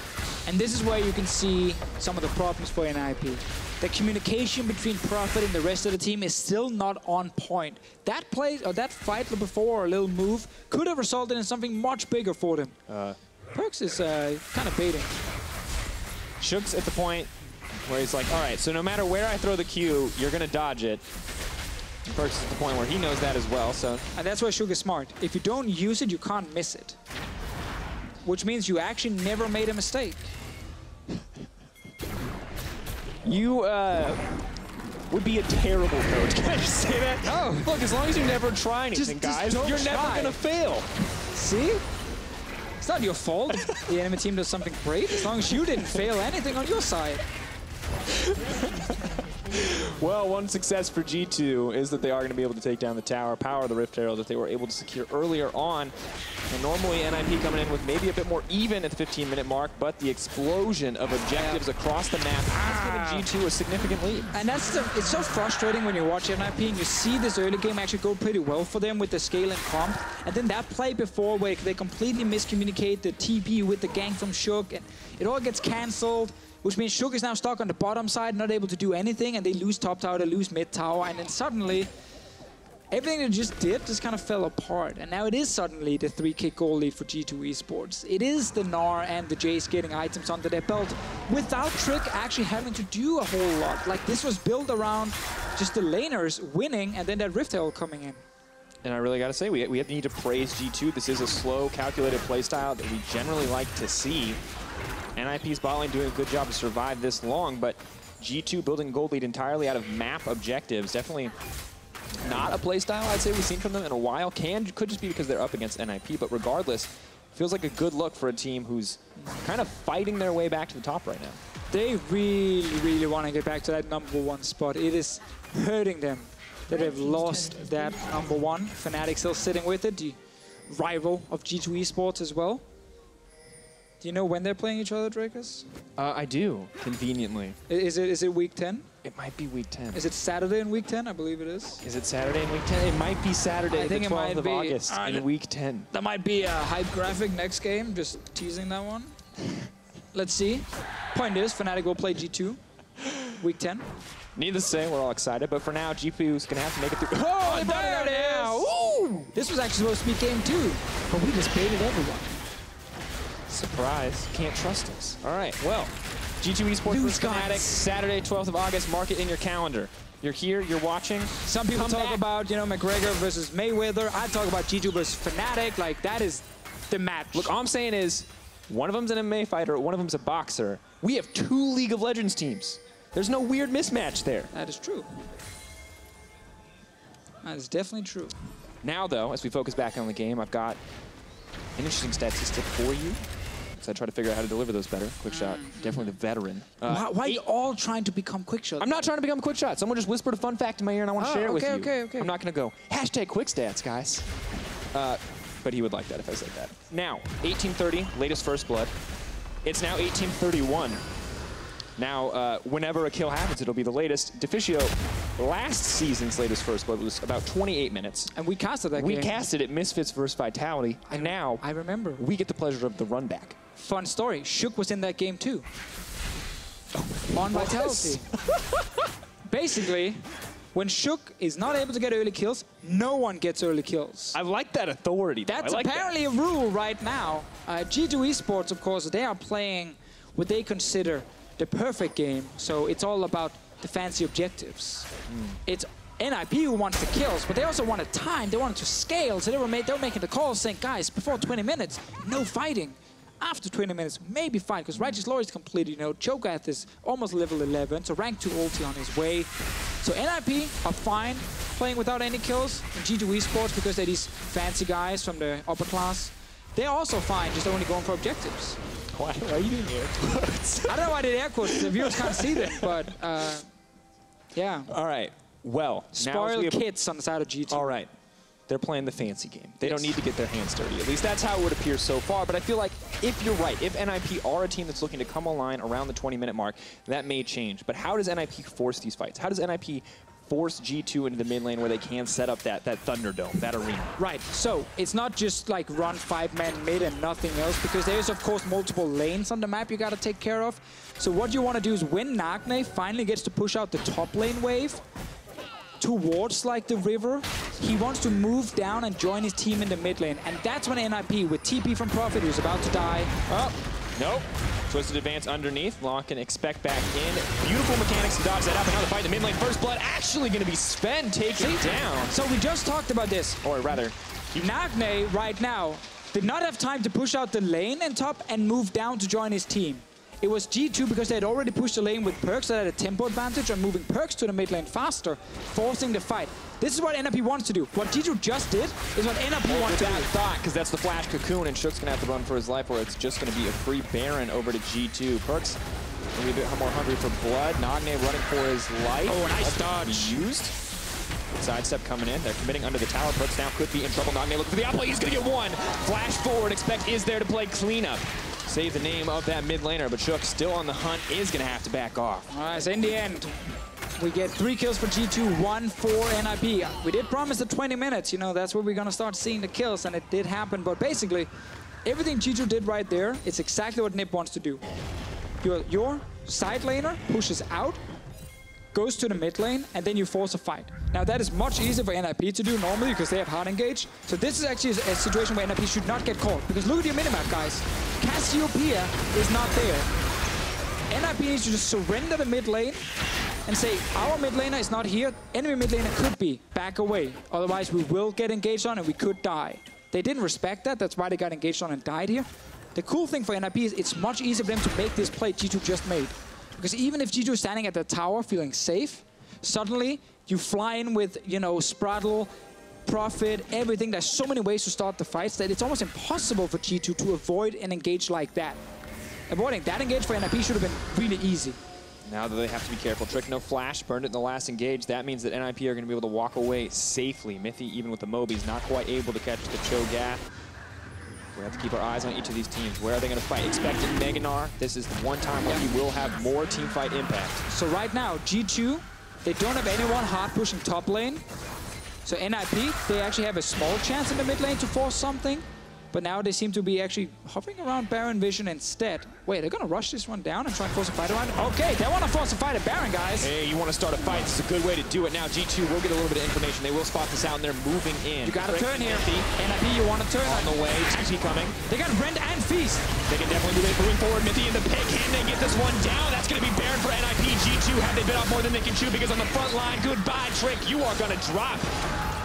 And this is where you can see some of the problems for NIP. The communication between Prophet and the rest of the team is still not on point. That play or that fight before, or a little move, could have resulted in something much bigger for them. Perkz is kind of baiting. Sjokz at the point where he's like, all right, so no matter where I throw the Q, you're going to dodge it. Perkz is at the point where he knows that as well, so... And that's where Sjokz is smart. If you don't use it, you can't miss it. Which means you actually never made a mistake. You would be a terrible coach. Can I just say that? No. Look, as long as you never try anything, guys, you're never going to fail. See? It's not your fault if the enemy team does something great, as long as you didn't fail anything on your side. Well, one success for G2 is that they are going to be able to take down the tower, power the Rift Herald that they were able to secure earlier on. And normally NIP coming in with maybe a bit more even at the 15-minute mark, but the explosion of objectives across the map has given G2 a significant lead. And it's so frustrating when you watch NIP and you see this early game actually go pretty well for them with the scale and comp. And then that play before where they completely miscommunicate the TP with the gank from Sjokz, and it all gets cancelled, which means Sjokz is now stuck on the bottom side, not able to do anything, and they lose top tower, they lose mid tower, and then suddenly everything they just did just kind of fell apart. And now it is suddenly the 3-kick goal lead for G2 Esports. It is the Gnar and the Jayce getting items under their belt without Trick actually having to do a whole lot. Like, this was built around just the laners winning and then that Rift Herald coming in. And I really got to say, we need to praise G2. This is a slow, calculated playstyle that we generally like to see. NIP's bot lane doing a good job to survive this long, but G2 building gold lead entirely out of map objectives. Definitely not a playstyle I'd say we've seen from them in a while. Could just be because they're up against NIP, but regardless, feels like a good look for a team who's kind of fighting their way back to the top right now. They really, really want to get back to that #1 spot. It is hurting them that they've lost that #1. Fnatic still sitting with it, the rival of G2 Esports as well. Do you know when they're playing each other, Drakos? I do, conveniently. Is it week 10? It might be week 10. Is it Saturday in week 10? I believe it is. Is it Saturday in week 10? It might be Saturday, the 12th of August in week 10. That might be a hype graphic next game, just teasing that one. Let's see. Point is, Fnatic will play G2 week 10. Needless to say, we're all excited, but for now, GPU's going to have to make it through. Oh, there it is! Ooh! This was actually supposed to be game 2, but we just baited everyone. Surprise. Can't trust us. All right, well, G2 Esports versus Fnatic, Saturday, 12th of August. Mark it in your calendar. You're here, you're watching. Some people talk about, you know, McGregor versus Mayweather. I talk about G2 versus Fnatic. Like, that is the match. Look, all I'm saying is, one of them's an MMA fighter, one of them's a boxer. We have 2 League of Legends teams. There's no weird mismatch there. That is true. That is definitely true. Now, though, as we focus back on the game, I've got an interesting statistic for you. So I try to figure out how to deliver those better. Quick shot, definitely the veteran. Why are you all trying to become quick shot? I'm not trying to become a quick shot. Someone just whispered a fun fact in my ear and I want to share it with you. Okay. I'm not going to go, hashtag quick stats, guys. But he would like that if I said that. Now, 1830, latest First Blood. It's now 1831. Now, whenever a kill happens, it'll be the latest. Deficio, last season's latest First Blood was about 28 minutes. And we casted that game. We casted it, Misfits versus Vitality. And now, I remember. We get the pleasure of the run back. Fun story, Sjokz was in that game too. On Vitality. Basically, when Sjokz is not able to get early kills, no one gets early kills. I like that authority. That's apparently a rule right now. G2 Esports, of course, they are playing what they consider the perfect game. So it's all about the fancy objectives. It's NIP who wants the kills, but they also wanted time. They wanted to scale. So they were making the calls saying, guys, before 20 minutes, no fighting. After 20 minutes, maybe fight, because Righteous Lord is completed, you know. Cho'gath is almost level 11, so rank 2 ulti on his way. So NIP are fine playing without any kills in G2 Esports because they're these fancy guys from the upper class. They're also fine, just only going for objectives. Why are you doing air quotes? I don't know why I did air quotes. The viewers can't see them, but yeah. All right, well. Spoiled kids on the side of G2. All right. They're playing the fancy game. They don't need to get their hands dirty. At least that's how it would appear so far. But I feel like if you're right, if NIP are a team that's looking to come online around the 20-minute mark, that may change. But how does NIP force these fights? How does NIP force G2 into the mid lane where they can set up that Thunderdome, that arena? Right, so it's not just like run 5-man mid and nothing else, because there's of course multiple lanes on the map you gotta take care of. So what you wanna do is when Nagne finally gets to push out the top lane wave, towards like the river, he wants to move down and join his team in the mid lane. And that's when NIP with TP from Prophet, who's about to die. Oh, nope. Twisted advance underneath. Law can expect back in. Beautiful mechanics to dodge that up. And now the fight in the mid lane. First Blood actually going to be Sven taken down. So we just talked about this. Or rather, Nagne right now did not have time to push out the lane and top and move down to join his team. It was G2 because they had already pushed the lane with Perkz that had a tempo advantage and moving Perkz to the mid lane faster, forcing the fight. This is what NIP wants to do. What G2 just did is what NIP wants to do. Because that's the flash cocoon, and Sjokz going to have to run for his life, or it's just going to be a free Baron over to G2. Perkz Maybe a bit more hungry for blood. Nagne running for his life. Oh, nice dodge. Used. Sidestep coming in. They're committing under the tower. Perkz now could be in trouble. Nagne looking for the outplay. He's going to get one. Flash forward. Expect is there to play cleanup. Save the name of that mid laner, but Sjokz still on the hunt, is going to have to back off. All right, so in the end, we get 3 kills for G2, 1 for NIP. We did promise the 20 minutes, you know, that's where we're going to start seeing the kills, and it did happen. But basically, everything G2 did right there, it's exactly what NIP wants to do. Your side laner pushes out, goes to the mid lane, and then you force a fight. Now that is much easier for NIP to do normally because they have hard engage. So this is actually a situation where NIP should not get caught. Because look at your minimap, guys. Cassiopeia is not there. NIP needs to just surrender the mid lane and say, our mid laner is not here. Enemy mid laner could be. Back away. Otherwise we will get engaged on and we could die. They didn't respect that. That's why they got engaged on and died here. The cool thing for NIP is it's much easier for them to make this play G2 just made. Because even if G2 is standing at the tower feeling safe, suddenly you fly in with, you know, sprattel, profit, everything. There's so many ways to start the fights that it's almost impossible for G2 to avoid an engage like that. Avoiding that engage for NIP should have been really easy. Now that they have to be careful. Trick no flash, burned it in the last engage. That means that NIP are going to be able to walk away safely. Mithy, even with the Mobies, not quite able to catch the Cho'gath. We have to keep our eyes on each of these teams. Where are they going to fight? Expecting Gnar. This is the one time where he will have more team fight impact. So right now, G2, they don't have anyone hard pushing top lane. So NIP, they actually have a small chance in the mid lane to force something. But now they seem to be actually hovering around Baron vision instead. Wait, they're going to rush this one down and try and force a fight around it? Okay, they want to force a fight at Baron, guys. Hey, you want to start a fight. This is a good way to do it. Now G2 will get a little bit of information. They will spot this out and they're moving in. You got to turn here. NIP, you want to turn. On the way. Mithy coming. They got Rend and Feast. They can definitely do it. Moving forward. Mithy in the pick. Can they get this one down? That's going to be Baron for NIP. G2 have they bit off more than they can chew because on the front line, goodbye, Trick. You are going to drop.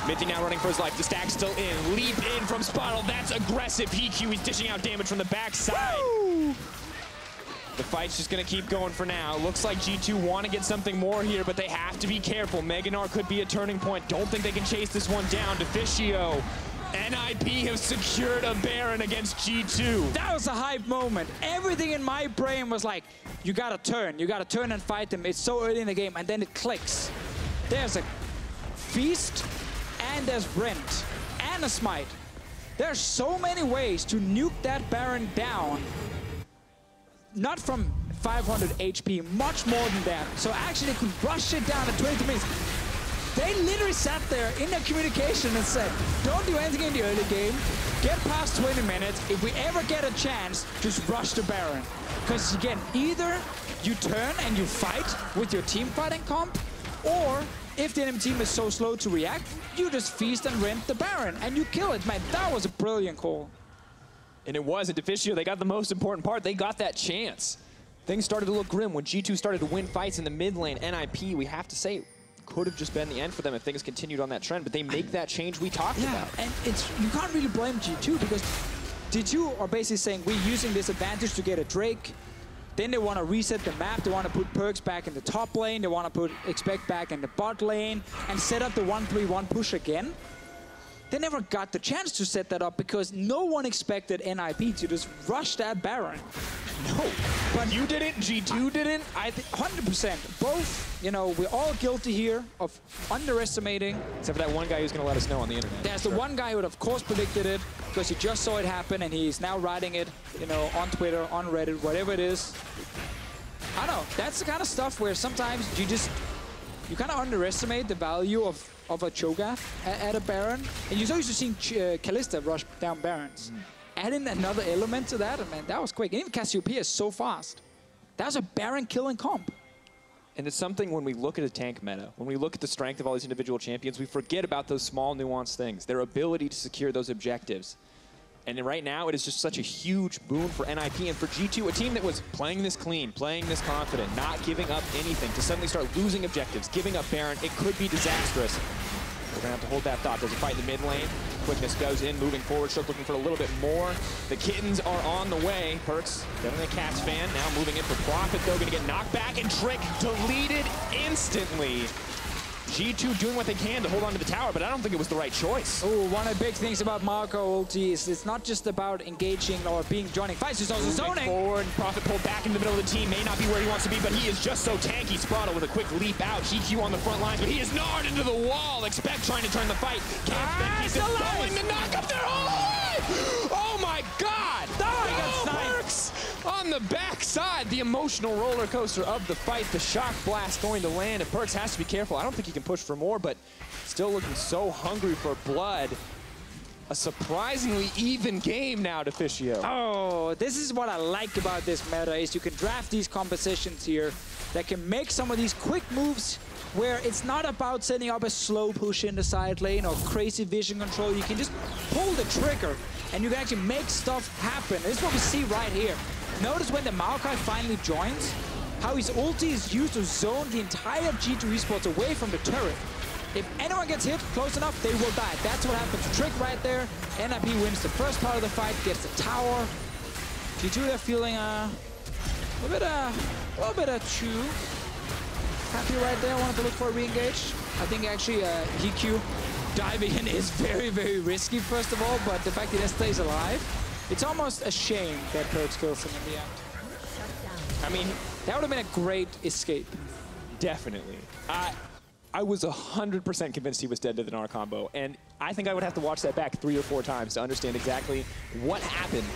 Mithy now running for his life. The stack still in. Leap in from sprattel. That's aggressive. HeaQ, he's dishing out damage from the backside. Woo! The fight's just going to keep going for now. Looks like G2 want to get something more here, but they have to be careful. Gnar could be a turning point. Don't think they can chase this one down. Deficio. NIP have secured a Baron against G2. That was a hype moment. Everything in my brain was like, you got to turn. You got to turn and fight them. It's so early in the game, and then it clicks. There's a Feast. And there's Rent, and a Smite. There's so many ways to nuke that Baron down. Not from 500 HP, much more than that. So actually they could rush it down in 22 minutes. They literally sat there in their communication and said, don't do anything in the early game, get past 20 minutes. If we ever get a chance, just rush the Baron. Because again, either you turn and you fight with your team fighting comp, or if the enemy team is so slow to react, you just feast and rent the Baron, and you kill it. Man, that was a brilliant call. And it was at Deficio. They got the most important part. They got that chance. Things started to look grim when G2 started to win fights in the mid lane. NIP, we have to say, could have just been the end for them if things continued on that trend, but they make that change we talked about. And it's, you can't really blame G2 because G2 are basically saying we're using this advantage to get a Drake. Then they want to reset the map. They want to put Perkz back in the top lane. They want to put Expect back in the bot lane and set up the 1-3-1 push again. They never got the chance to set that up because no one expected NIP to just rush that Baron. No, but you didn't, G2 didn't? I think 100%. Both, you know, we're all guilty here of underestimating. Except for that one guy who's going to let us know on the internet. There's the one guy who would, of course, predicted it because he just saw it happen and he's now writing it, you know, on Twitter, on Reddit, whatever it is. I don't know. That's the kind of stuff where sometimes you kind of underestimate the value of a Cho'gath at a Baron. And you're so used to seeing Kalista rush down Barons. Adding another element to that, man, that was quick. And even Cassiopeia is so fast. That was a Baron killing comp. And it's something when we look at a tank meta, when we look at the strength of all these individual champions, we forget about those small nuanced things, their ability to secure those objectives. And right now, it is just such a huge boon for NIP and for G2, a team that was playing this clean, playing this confident, not giving up anything, to suddenly start losing objectives, giving up Baron. It could be disastrous. We're going to have to hold that thought. There's a fight in the mid lane. Quickness goes in, moving forward. Sjokz looking for a little bit more. The kittens are on the way. Perkz, definitely a Cats fan. Now moving in for profit, though. Going to get knocked back, and Trick deleted instantly. G2 doing what they can to hold on to the tower, but I don't think it was the right choice. Oh, one of the big things about Maokai ulti is it's not just about engaging or joining fights, it's also zoning. Forward, Prophet pulled back in the middle of the team, may not be where he wants to be, but he is just so tanky. Sprattel with a quick leap out, HeaQ on the front lines, but he is gnarred into the wall. Expect trying to turn the fight. Can't keep it going, the knock up there. Oh my God! Perkz on the backside, the emotional roller coaster of the fight. The shock blast going to land, and Perkz has to be careful. I don't think he can push for more, but still looking so hungry for blood. A surprisingly even game now, Deficio. Oh, this is what I like about this meta, is you can draft these compositions here that can make some of these quick moves where it's not about setting up a slow push in the side lane or crazy vision control. You can just pull the trigger and you can actually make stuff happen. This is what we see right here. Notice when the Maokai finally joins, how his ulti is used to zone the entire G2 Esports away from the turret. If anyone gets hit close enough, they will die. That's what happened to Trick right there. NIP wins the first part of the fight, gets the tower. G2, they're feeling a little bit too happy right there. Wanted to look for a re-engage. I think actually HeaQ diving in is very, very risky, first of all, but the fact that he stays alive, it's almost a shame that Perkz kills him in the end. I mean, that would have been a great escape. Definitely. I was 100% convinced he was dead to the Gnar combo, and I think I would have to watch that back 3 or 4 times to understand exactly what happened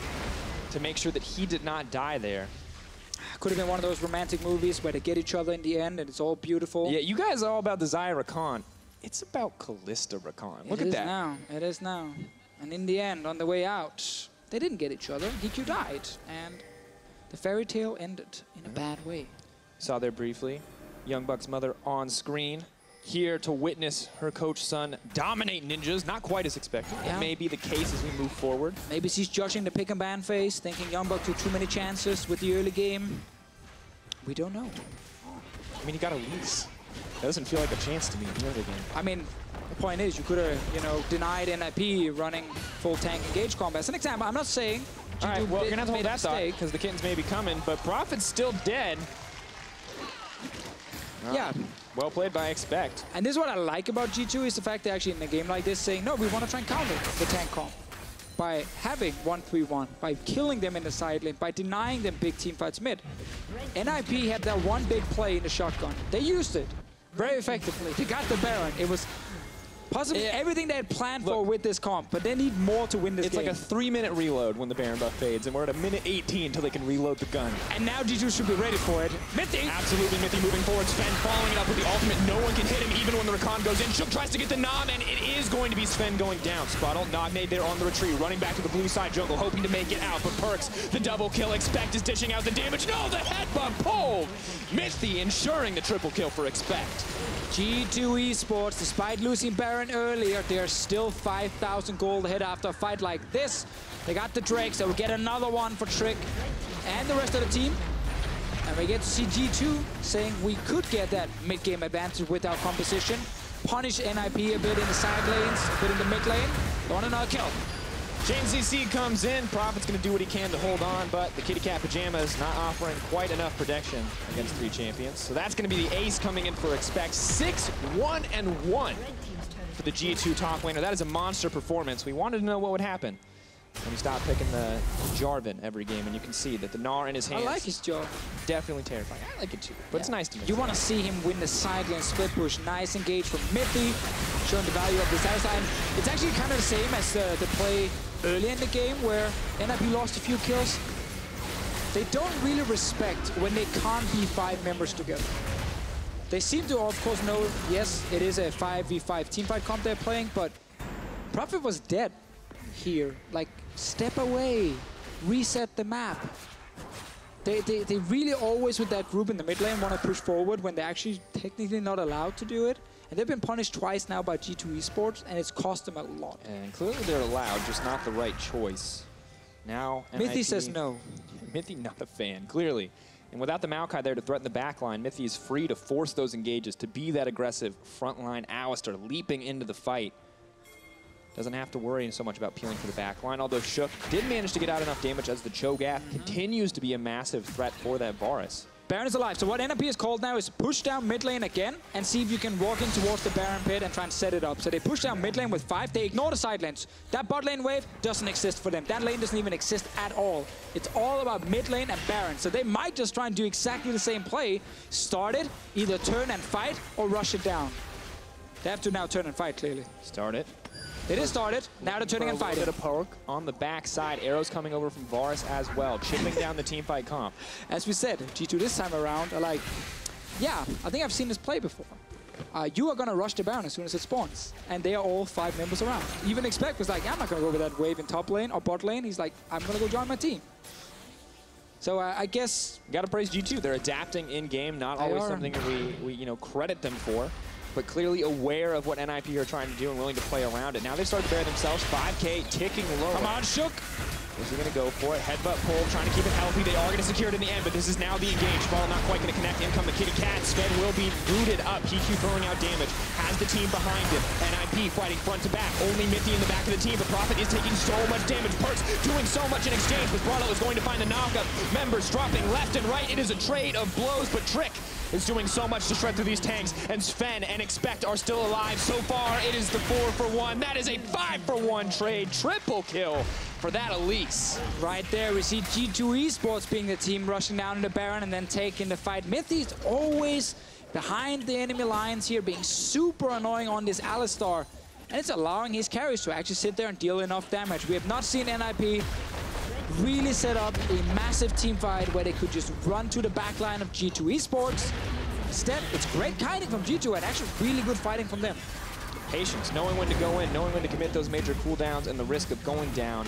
to make sure that he did not die there. Could have been one of those romantic movies where they get each other in the end and it's all beautiful. Yeah, you guys are all about Desire Rakan. It's about Kalista Rakan. Look at that. It is now. And in the end, on the way out, they didn't get each other. HeaQ died, and the fairy tale ended in a bad way. Saw there briefly. Young Buck's mother on screen, here to witness her coach son dominate ninjas. Not quite as expected. Yeah. It may be the case as we move forward. Maybe she's judging the pick and ban phase, thinking Young Buck took too many chances with the early game. We don't know. I mean, he got Elise. That doesn't feel like a chance to me in the early game. I mean, the point is, you could have, you know, denied NIP running full tank engage combat. As an example, I'm not saying. All right, well, we're gonna have to hold that thought because the kittens may be coming, but Prophet's still dead. Yeah. Well played by Expect. And this is what I like about G2 is the fact they're actually in a game like this saying, no, we want to try and counter the tank comp by having 1-3-1, by killing them in the side lane, by denying them big team fights mid. NIP had that one big play in the shotgun. They used it very effectively. They got the Baron. It was possibly everything they had planned for with this comp, but they need more to win this game. It's like a 3-minute reload when the Baron buff fades, and we're at a minute 18 until they can reload the gun. And now G2 should be ready for it. Mithy! Absolutely, Mithy moving forward. Sven following it up with the ultimate. No one can hit him even when the Rakan goes in. Sjokz tries to get the Nom, and it is going to be Sven going down. Sprattel, Nagne there on the retreat, running back to the blue side jungle, hoping to make it out, but Perkz, the double kill. Expect is dishing out the damage. No, the headbutt pulled! Mithy ensuring the triple kill for Expect. G2 Esports, despite losing Baron earlier, they're still 5,000 gold ahead after a fight like this. They got the Drakes, they will get another one for Trick and the rest of the team. And we get to see G2 saying we could get that mid-game advantage with our composition. Punish NIP a bit in the side lanes, a bit in the mid lane. They want another kill. James ZC comes in. Prophet's going to do what he can to hold on, but the kitty cat Pyjamas not offering quite enough protection against 3 champions. So that's going to be the ace coming in for Expect. 6-1-1 for the G2 top laner. That is a monster performance. We wanted to know what would happen when you stop picking the Jarvan every game, and you can see that the Gnar in his hands. I like his Jarvan. Definitely terrifying. I like it too, but it's nice to me. You want to see him win the side lane split push. Nice engage from Mithy, showing the value of this Alistar. It's actually kind of the same as the play early in the game where NIP lost a few kills. They don't really respect when they can't be 5 members together. They seem to, of course, know, yes, it is a 5v5 teamfight comp they're playing, but Prophet was dead here. Like, step away, reset the map. They really always, with that group in the mid lane, want to push forward when they're actually technically not allowed to do it. And they've been punished twice now by G2 Esports, and it's cost them a lot. And clearly they're allowed, just not the right choice. Now, Mithy says no. Mithy not a fan, clearly. And without the Maokai there to threaten the backline, Mithy is free to force those engages, to be that aggressive frontline Alistar leaping into the fight. Doesn't have to worry so much about peeling for the backline, although Sjokz did manage to get out enough damage as the Cho'gath continues to be a massive threat for that Varus. Baron is alive. So what NIP is called now is push down mid lane again and see if you can walk in towards the Baron pit and try and set it up. So they push down mid lane with 5. They ignore the side lanes. That bot lane wave doesn't exist for them. That lane doesn't even exist at all. It's all about mid lane and Baron. So they might just try and do exactly the same play. Start it, either turn and fight or rush it down. They have to now turn and fight, clearly. Start it. It is started. Now they're turning and fighting. A bit of poke on the backside. Arrows coming over from Varus as well, chipping down the team fight comp. As we said, G2 this time around are like, yeah, I think I've seen this play before. You are going to rush the Baron as soon as it spawns. And they are all 5 members around. Even Expect was like, I'm not going to go with that wave in top lane or bot lane. He's like, I'm going to go join my team. So I guess... Got to praise G2. They're adapting in-game, not always something that we credit them for, but clearly aware of what NIP are trying to do and willing to play around it. Now they start to bear themselves. 5K ticking low. Come on, Sjokz. Is he going to go for it? Headbutt pull, trying to keep it healthy. They are going to secure it in the end, but this is now the engage. Ball not quite going to connect. In come the kitty cat. Zven will be booted up. HeaQ throwing out damage. Has the team behind him. NIP fighting front to back. Only Mithy in the back of the team, but Prophet is taking so much damage. Perkz doing so much in exchange, but sprattel is going to find the knockup. Members dropping left and right. It is a trade of blows, but Trick is doing so much to shred through these tanks, and Zven and Expect are still alive. So far, it is the 4-for-1. That is a 5-for-1 trade. Triple kill for that Elise. Right there, we see G2 Esports being the team rushing down in the Baron and then taking the fight. Mithy is always behind the enemy lines here, being super annoying on this Alistar. And it's allowing his carries to actually sit there and deal enough damage. We have not seen NIP really set up a massive team fight where they could just run to the back line of G2 Esports. Instead, it's great kiting from G2 and actually really good fighting from them. Patience, knowing when to go in, knowing when to commit those major cooldowns and the risk of going down.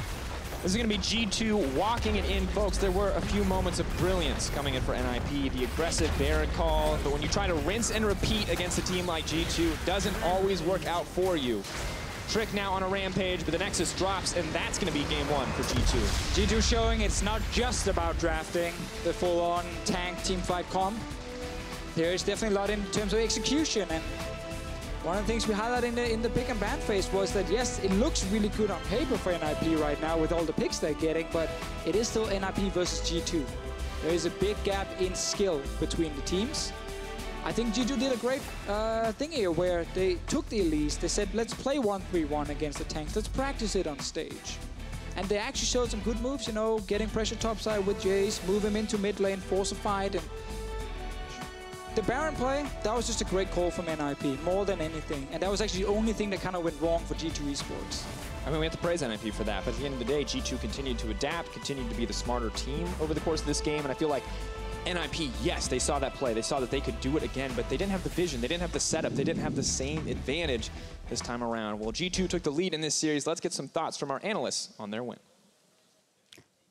This is going to be G2 walking it in, folks. There were a few moments of brilliance coming in for NIP, the aggressive Baron call, but when you try to rinse and repeat against a team like G2, it doesn't always work out for you. Trick now on a rampage, but the Nexus drops, and that's going to be game 1 for G2. G2 showing it's not just about drafting the full-on tank team fight comp. There is definitely a lot in terms of execution, and one of the things we highlighted in the pick and ban phase was that, yes, it looks really good on paper for NIP right now with all the picks they're getting, but it is still NIP versus G2. There is a big gap in skill between the teams. I think G2 did a great thing here where they took the Elise, they said, let's play 1-3-1 against the tanks, let's practice it on stage. And they actually showed some good moves, you know, getting pressure topside with Jayce, move him into mid lane, force a fight, and the Baron play, that was just a great call from NIP, more than anything. And that was actually the only thing that kind of went wrong for G2 Esports. I mean, we have to praise NIP for that, but at the end of the day, G2 continued to adapt, continued to be the smarter team over the course of this game, and I feel like NIP, yes, they saw that play, they saw that they could do it again, but they didn't have the vision, they didn't have the setup, they didn't have the same advantage this time around. Well, G2 took the lead in this series. Let's get some thoughts from our analysts on their win.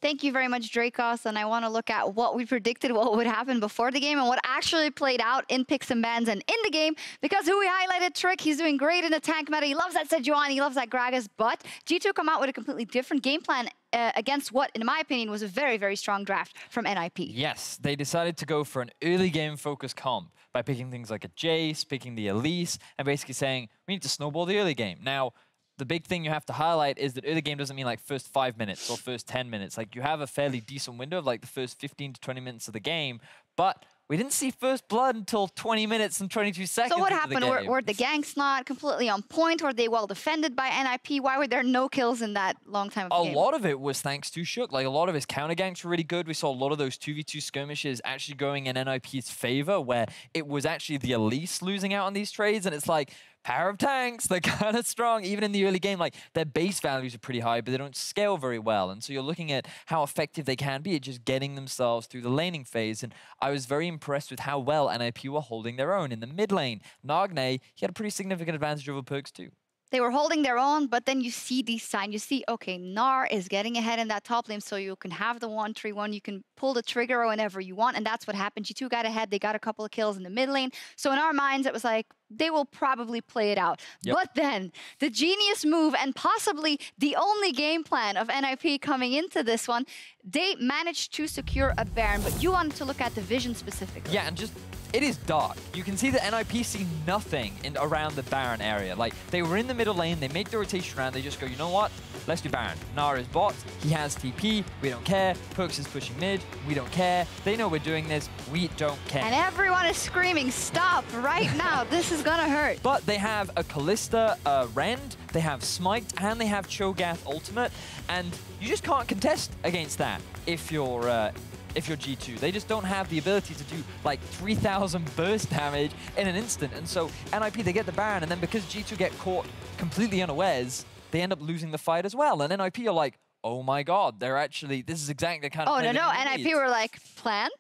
Thank you very much, Drakos, and I want to look at what we predicted, what would happen before the game, and what actually played out in picks and bans and in the game, because who we highlighted, Trick, he's doing great in the tank meta, he loves that Sejuani, he loves that Gragas, but G2 come out with a completely different game plan against what, in my opinion, was a very, very strong draft from NIP. Yes, they decided to go for an early game focused comp by picking things like a Jayce, picking the Elise, and basically saying, we need to snowball the early game. Now, the big thing you have to highlight is that early game doesn't mean like first 5 minutes or first 10 minutes. Like, you have a fairly decent window of like the first 15 to 20 minutes of the game, but we didn't see first blood until 20 minutes and 22 seconds. So what happened? Were the ganks not completely on point? Were they well defended by NIP? Why were there no kills in that long time of the game? A lot of it was thanks to Sjokz. Like, a lot of his counter ganks were really good. We saw a lot of those 2v2 skirmishes actually going in NIP's favor, where it was actually the Elise losing out on these trades, and it's like, power of tanks, they're kind of strong. Even in the early game, like, their base values are pretty high, but they don't scale very well. And so you're looking at how effective they can be at just getting themselves through the laning phase. And I was very impressed with how well NIP were holding their own. In the mid lane, Nagne, he had a pretty significant advantage over Perkz too. They were holding their own, but then you see these signs. You see, okay, Gnar is getting ahead in that top lane, so you can have the 1-3-1. You can pull the trigger whenever you want, and that's what happened. G2 got ahead. They got a couple of kills in the mid lane. So in our minds, it was like, they will probably play it out. Yep. But then, the genius move, and possibly the only game plan of NIP coming into this one, they managed to secure a Baron, but you wanted to look at the vision specifically. Yeah, and just it is dark. You can see that NIP see nothing around the Baron area. Like, they were in the middle lane, they make the rotation around, they just go, you know what? Let's do Baron. Gnar is bot, he has TP, we don't care. Perkz is pushing mid, we don't care. They know we're doing this, we don't care. And everyone is screaming, stop right now, this is gonna hurt. But they have a Kalista Rend, they have Smite, and they have Cho'gath ultimate, and you just can't contest against that if you're G2. They just don't have the ability to do like 3,000 burst damage in an instant. And so NIP, they get the Baron, and then because G2 get caught completely unawares, they end up losing the fight as well. And NIP are like, oh my god, they're actually, this is exactly the kind of play that NIP were like, plan,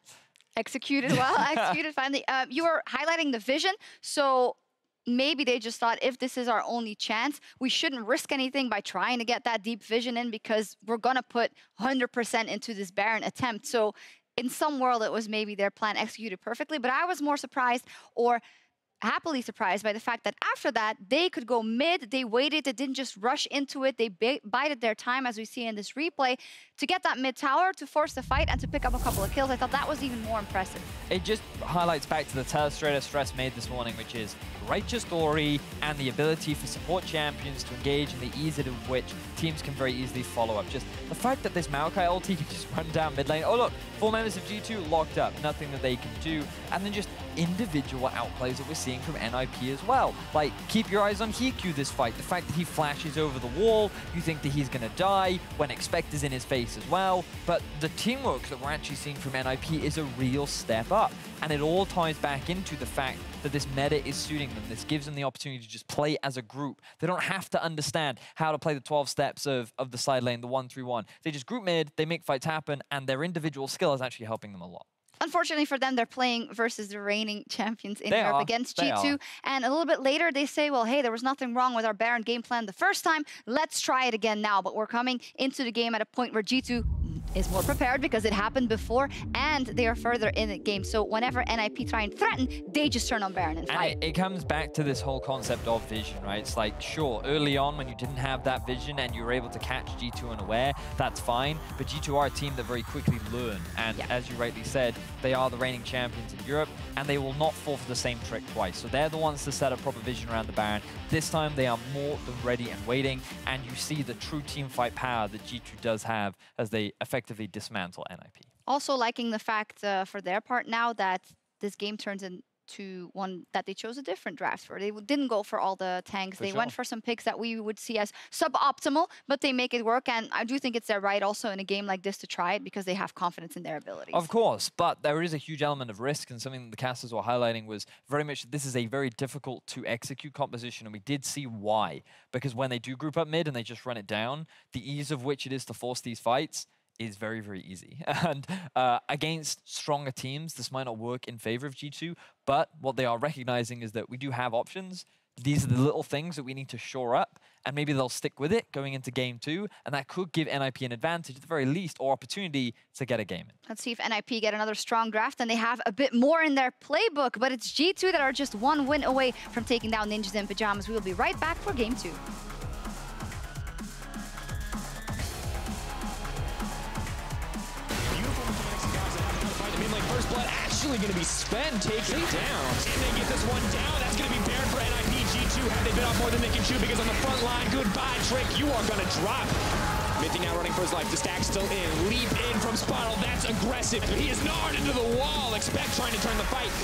executed well, executed finally. You were highlighting the vision, so maybe they just thought, if this is our only chance, we shouldn't risk anything by trying to get that deep vision in, because we're gonna put 100% into this Baron attempt. So in some world, it was maybe their plan executed perfectly, but I was more surprised, or happily surprised, by the fact that after that, they could go mid, they waited, they didn't just rush into it, they bided their time, as we see in this replay, to get that mid tower, to force the fight, and to pick up a couple of kills. I thought that was even more impressive. It just highlights back to the telestrator Stress made this morning, which is righteous story and the ability for support champions to engage, and the ease of which teams can very easily follow up. Just the fact that this Maokai ulti can just run down mid lane. Oh look, 4 members of G2 locked up, nothing that they can do. And then just individual outplays that we're seeing from NIP as well. Like, keep your eyes on HeaQ this fight. The fact that he flashes over the wall, you think that he's going to die when Expect is in his face as well. But the teamwork that we're actually seeing from NIP is a real step up. And it all ties back into the fact that this meta is suiting them. This gives them the opportunity to just play as a group. They don't have to understand how to play the 12 steps of the side lane, the 1-3-1. They just group mid, they make fights happen, and their individual skill is actually helping them a lot. Unfortunately for them, they're playing versus the reigning champions in Europe against G2. And a little bit later, they say, well, hey, there was nothing wrong with our Baron game plan the first time. Let's try it again now. But we're coming into the game at a point where G2 is more prepared because it happened before, and they are further in the game. So whenever NIP try and threaten, they just turn on Baron and fight. And it comes back to this whole concept of vision, right? It's like, sure, early on when you didn't have that vision and you were able to catch G2 unaware, that's fine. But G2 are a team that very quickly learn. And as you rightly said, they are the reigning champions in Europe, and they will not fall for the same trick twice. So they're the ones to set a proper vision around the Baron. This time they are more than ready and waiting, and you see the true team fight power that G2 does have as they effectively dismantle NIP. Also liking the fact for their part now that this game turns into one that they chose a different draft for. They didn't go for all the tanks. They went for some picks that we would see as suboptimal, but they make it work. And I do think it's their right also in a game like this to try it, because they have confidence in their abilities. Of course, but there is a huge element of risk, and something that the casters were highlighting was very much this is a very difficult to execute composition, and we did see why. Because when they do group up mid and they just run it down, the ease of which it is to force these fights is very, very easy. And against stronger teams, this might not work in favor of G2, but what they are recognizing is that we do have options. These are the little things that we need to shore up, and maybe they'll stick with it going into game 2, and that could give NIP an advantage at the very least, or opportunity to get a game in. Let's see if NIP get another strong draft, and they have a bit more in their playbook, but it's G2 that are just one win away from taking down Ninjas in Pyjamas. We will be right back for game 2. First blood actually going to be spent, taking it down. And they get this one down. That's going to be Baron for NIP. G2 have they bit off more than they can chew, because on the front line, goodbye, Trick. You are going to drop. Mithy now running for his life. The stack still in. Leap in from sprattel. That's aggressive. He is gnarred into the wall. Expect trying to turn the fight.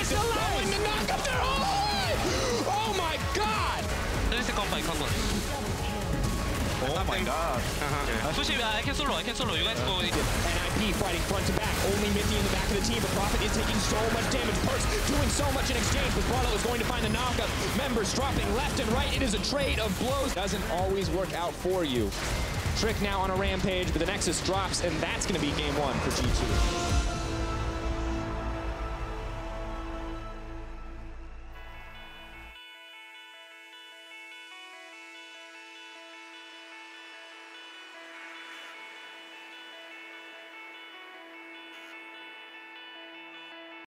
He's allowing the knock up there. Oh my god. Oh my god. I can solo. You guys go. NIP fighting front to back. Only Mithy in the back of the team, but Prophet is taking so much damage. Perkz doing so much in exchange, but Sprattel is going to find the knockup. Members dropping left and right. It is a trade of blows. Doesn't always work out for you. Trick now on a rampage, but the Nexus drops, and that's going to be game 1 for G2.